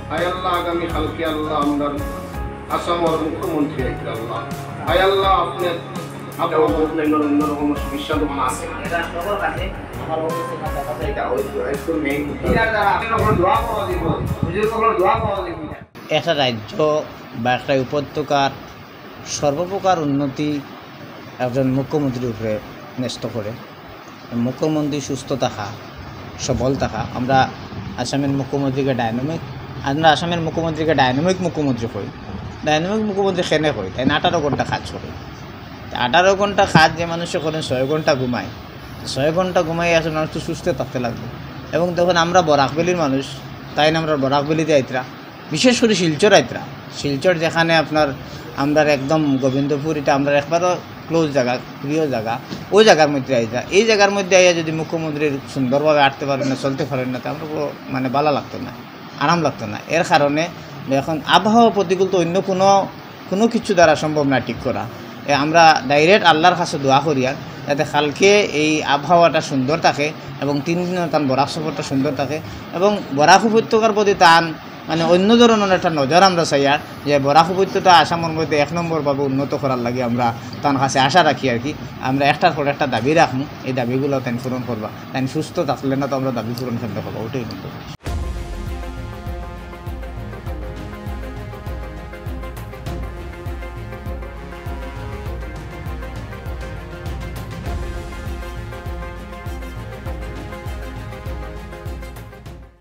হায় আল্লাহ আগামী কালকে আল্লাহ আমরা আসামের মুখ্যমন্ত্রী আইতে আল্লাহ হায় আল্লাহ আপনি আপনার অন্যরকম সমস্যা দোকান আছে এটা সবার কাছে আমার অবস্থা কথা এটা একটু মেইন দোয়া পাওয়া দিব হুজুর কখনো দোয়া পাওয়া দিব একটা রাজ্য বা একটা উপত্যকার সর্বপ্রকার উন্নতি একজন মুখ্যমন্ত্রীর উপরে ন্যস্ত করে। মুখ্যমন্ত্রী সুস্থ থাকা, সবল থাকা। আমরা আসামের মুখ্যমন্ত্রীকে আসামের মুখ্যমন্ত্রীকে ডাইনামিক মুখ্যমন্ত্রী কই। ডাইনামিক মুখ্যমন্ত্রী কেনে কই? তাই 18 ঘন্টা কাজ করে। 18 ঘন্টা কাজ যে মানুষে করেন 6 ঘন্টা ঘুমায়। 6 ঘন্টা ঘুমাই আসলে মানুষ তো সুস্থ থাকতে লাগবে। এবং তখন আমরা বরাকবেলির মানুষ, তাই না আমরা বরাকবেলিতে আইতরা, বিশেষ করে শিলচর আইতরা। শিলচর যেখানে আপনার আমরা একদম গোবিন্দপুর, এটা আমরা একবারও ক্লোজ জায়গা, প্রিয় জায়গা, ওই জায়গার মধ্যে আইতা। এই জায়গার মধ্যে আইয়া যদি মুখ্যমন্ত্রীর সুন্দরভাবে আটতে পারেন না, চলতে পারেন না, তা আমরা মানে ভালো লাগতো না, আরাম লাগতো না। এর কারণে এখন আবহাওয়া প্রতিকূল তো অন্য কোনো কিছু দ্বারা সম্ভব না ঠিক করা। আমরা ডাইরেক্ট আল্লাহর কাছে দোয়া করি আর যাতে কালকে এই আবহাওয়াটা সুন্দর থাকে এবং 3 দিনের তান বরাক সফরটা সুন্দর থাকে এবং বরাক উপত্যকার প্রতি তান মানে অন্য ধরনের একটা নজর আমরা চাই আর যে বরাক উপত্যকা আসামের মধ্যে 1 নম্বরভাবে উন্নত করার লাগে আমরা তার কাছে আশা রাখি আর কি। আমরা একটার পর একটা দাবি রাখবো, এই দাবিগুলো তাই পূরণ করবা। তাই সুস্থ থাকলে না তো আমরা দাবি পূরণ করতে পারবো, ওটাই কিন্তু।